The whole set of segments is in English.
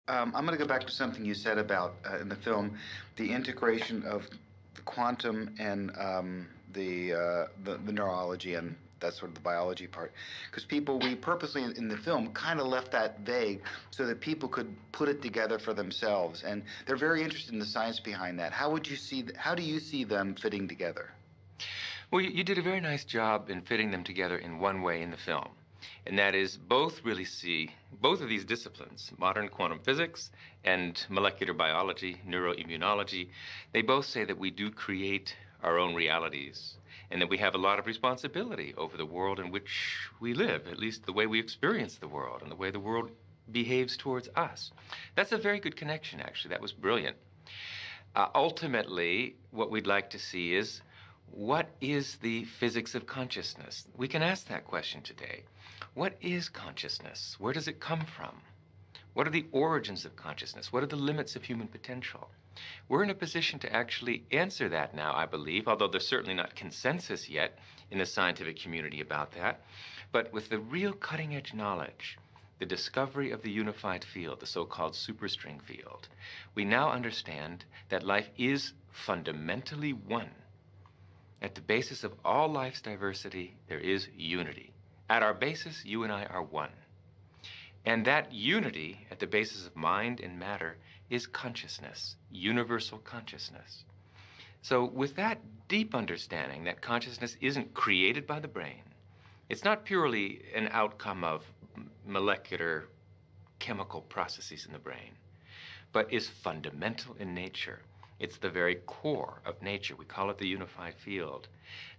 I'm going to go back to something you said about in the film, the integration of the quantum and the neurology and that's sort of the biology part. Because we purposely in the film kind of left that vague so that people could put it together for themselves. And they're very interested in the science behind that. How do you see them fitting together? Well, you did a very nice job in fitting them together in one way in the film. And that is both really see both of these disciplines, modern quantum physics and molecular biology, neuroimmunology, they both say that we do create our own realities and that we have a lot of responsibility over the world in which we live, at least the way we experience the world and the way the world behaves towards us. That's a very good connection, actually. That was brilliant. Ultimately, what we'd like to see is what is the physics of consciousness? We can ask that question today. What is consciousness? Where does it come from? What are the origins of consciousness? What are the limits of human potential? We're in a position to actually answer that now, I believe, although there's certainly not consensus yet in the scientific community about that. But with the real cutting-edge knowledge, the discovery of the unified field, the so-called superstring field, we now understand that life is fundamentally one. At the basis of all life's diversity, there is unity. At our basis, you and I are one. And that unity, at the basis of mind and matter, is consciousness, universal consciousness. So with that deep understanding that consciousness isn't created by the brain, it's not purely an outcome of molecular chemical processes in the brain, but is fundamental in nature. It's the very core of nature. We call it the unified field.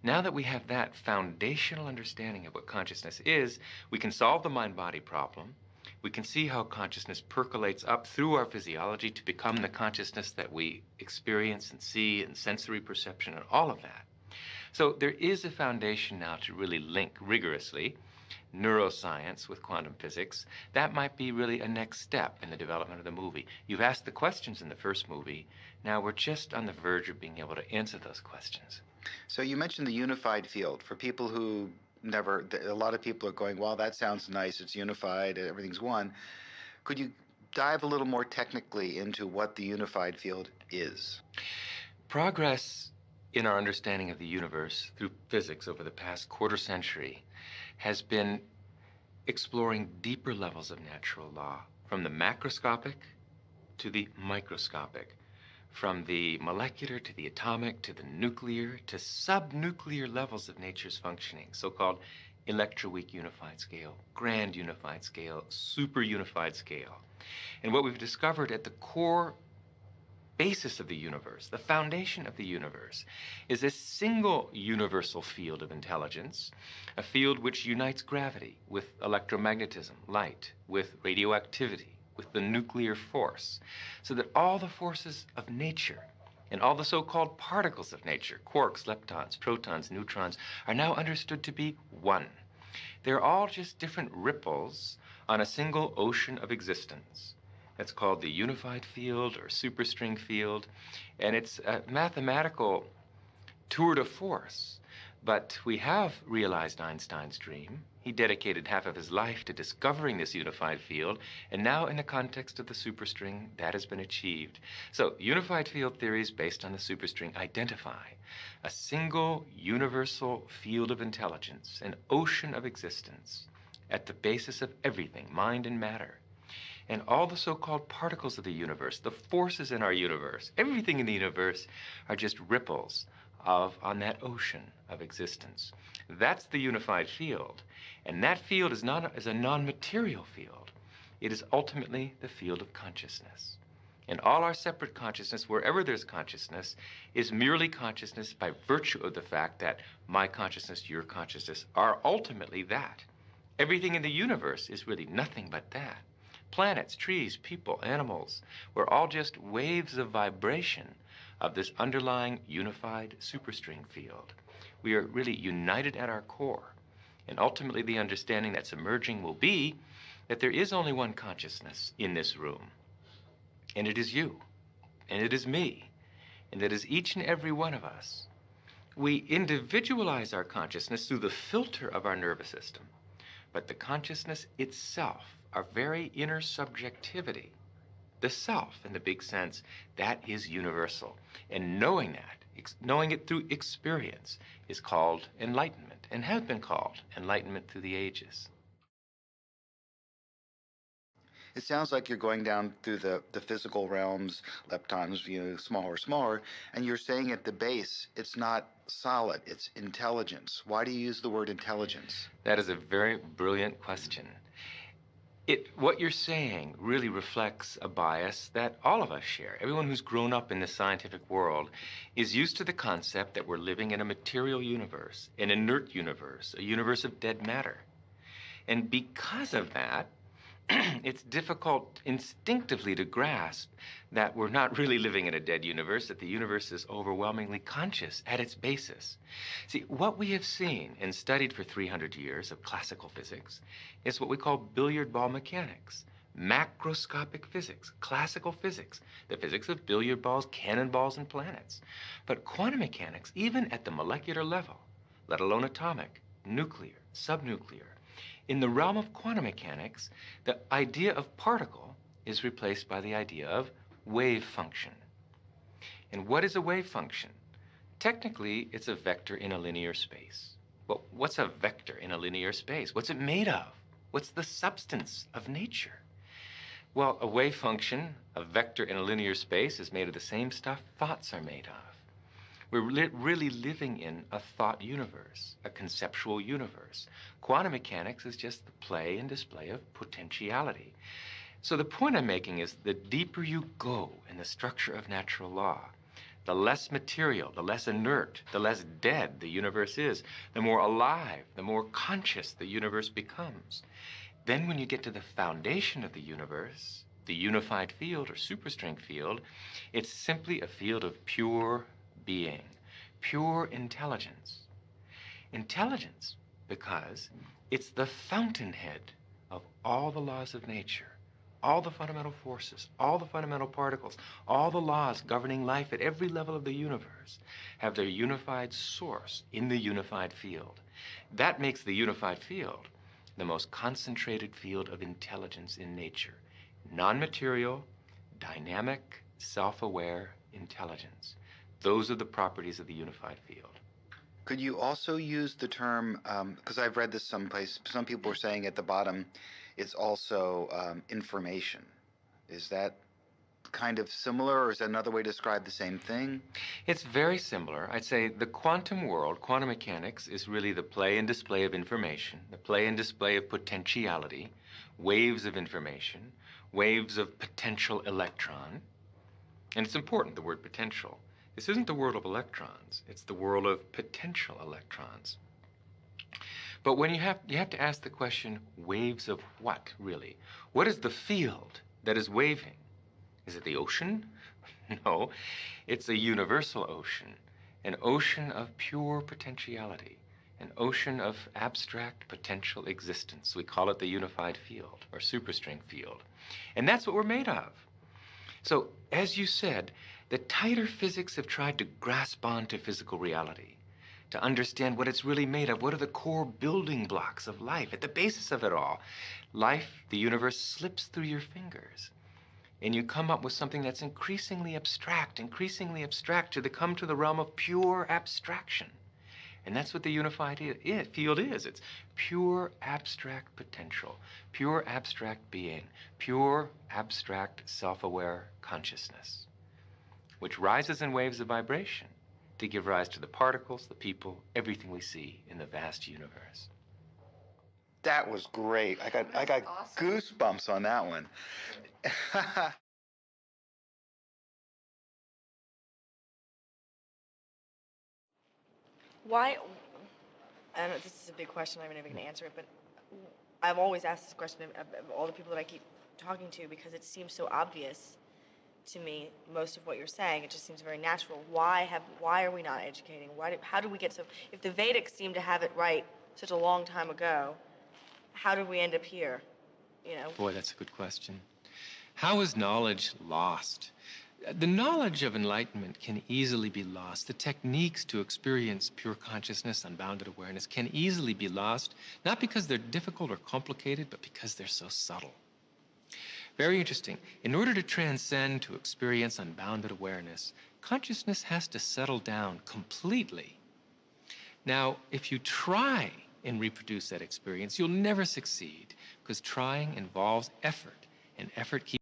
Now that we have that foundational understanding of what consciousness is, we can solve the mind-body problem. We can see how consciousness percolates up through our physiology to become the consciousness that we experience and see and sensory perception and all of that. So there is a foundation now to really link rigorously neuroscience with quantum physics. That might be really a next step in the development of the movie. You've asked the questions in the first movie. Now we're just on the verge of being able to answer those questions. So you mentioned the unified field. For people who never, a lot of people are going, well, that sounds nice. It's unified. Everything's one. Could you dive a little more technically into what the unified field is? Progress in our understanding of the universe through physics over the past quarter century has been exploring deeper levels of natural law, from the macroscopic to the microscopic, from the molecular to the atomic to the nuclear to subnuclear levels of nature's functioning, so-called electroweak unified scale, grand unified scale, super unified scale. And what we've discovered at the core basis of the universe, the foundation of the universe, is a single universal field of intelligence, a field which unites gravity with electromagnetism, light, with radioactivity, with the nuclear force, so that all the forces of nature and all the so-called particles of nature, quarks, leptons, protons, neutrons, are now understood to be one. They're all just different ripples on a single ocean of existence. That's called the unified field or superstring field, and it's a mathematical tour de force. But we have realized Einstein's dream. He dedicated half of his life to discovering this unified field, and now in the context of the superstring, that has been achieved. So unified field theories based on the superstring identify a single universal field of intelligence, an ocean of existence, at the basis of everything, mind and matter. And all the so-called particles of the universe, the forces in our universe, everything in the universe are just ripples on that ocean of existence. That's the unified field. And that field is a non-material field. It is ultimately the field of consciousness. And all our separate consciousness, wherever there's consciousness, is merely consciousness by virtue of the fact that my consciousness, your consciousness, are ultimately that. Everything in the universe is really nothing but that. Planets, trees, people, animals, we're all just waves of vibration of this underlying unified superstring field. We are really united at our core. And ultimately the understanding that's emerging will be that there is only one consciousness in this room. And it is you. And it is me. And it is each and every one of us. We individualize our consciousness through the filter of our nervous system. But the consciousness itself, our very inner subjectivity, the self in the big sense, that is universal. And knowing that, knowing it through experience, is called enlightenment, and has been called enlightenment through the ages. It sounds like you're going down through the physical realms, leptons, smaller, and you're saying at the base, it's not solid, it's intelligence. Why do you use the word intelligence? That is a very brilliant question. What you're saying really reflects a bias that all of us share. Everyone who's grown up in the scientific world is used to the concept that we're living in a material universe, an inert universe, a universe of dead matter. And because of that, it's difficult instinctively to grasp that we're not really living in a dead universe, that the universe is overwhelmingly conscious at its basis. See, what we have seen and studied for 300 years of classical physics is what we call billiard ball mechanics, macroscopic physics, classical physics, the physics of billiard balls, cannonballs, and planets. But quantum mechanics, even at the molecular level, let alone atomic, nuclear, subnuclear, in the realm of quantum mechanics, the idea of particle is replaced by the idea of wave function. And what is a wave function? Technically, it's a vector in a linear space. But what's a vector in a linear space? What's it made of? What's the substance of nature? Well, a wave function, a vector in a linear space, is made of the same stuff thoughts are made of. We're really living in a thought universe, a conceptual universe. Quantum mechanics is just the play and display of potentiality. So the point I'm making is the deeper you go in the structure of natural law, the less material, the less inert, the less dead the universe is, the more alive, the more conscious the universe becomes. Then when you get to the foundation of the universe, the unified field or superstring field, it's simply a field of pure being, pure intelligence. Intelligence because it's the fountainhead of all the laws of nature, all the fundamental forces, all the fundamental particles, all the laws governing life at every level of the universe have their unified source in the unified field. That makes the unified field the most concentrated field of intelligence in nature. Non-material, dynamic, self-aware intelligence. Those are the properties of the unified field. Could you also use the term, because I've read this someplace, some people are saying at the bottom, it's also information. Is that kind of similar, or is that another way to describe the same thing? It's very similar. I'd say the quantum world, quantum mechanics, is really the play and display of information, the play and display of potentiality, waves of information, waves of potential electron. And it's important, the word potential. This isn't the world of electrons, it's the world of potential electrons. But when you have to ask the question, waves of what, really? What is the field that is waving? Is it the ocean? No, it's a universal ocean, an ocean of pure potentiality, an ocean of abstract potential existence. We call it the unified field, or superstring field. And that's what we're made of. So, as you said, the tighter physics have tried to grasp onto physical reality, to understand what it's really made of. What are the core building blocks of life? At the basis of it all, life, the universe, slips through your fingers. And you come up with something that's increasingly abstract to come to the realm of pure abstraction. And that's what the unified field is. It's pure abstract potential, pure abstract being, pure abstract self-aware consciousness, which rises in waves of vibration to give rise to the particles, the people, everything we see in the vast universe. That was great. I got awesome. Goosebumps on that one. Why, I don't know, this is a big question, I'm not even going to answer it, but I've always asked this question of all the people that I keep talking to because it seems so obvious to me, most of what you're saying. It just seems very natural. Why are we not educating? How do we get so, if the Vedics seem to have it right such a long time ago, how did we end up here, you know? Boy, that's a good question. How is knowledge lost? The knowledge of enlightenment can easily be lost. The techniques to experience pure consciousness, unbounded awareness, can easily be lost, not because they're difficult or complicated, but because they're so subtle. Very interesting. In order to transcend, to experience unbounded awareness, consciousness has to settle down completely. Now, if you try and reproduce that experience, you'll never succeed, because trying involves effort, and effort keeps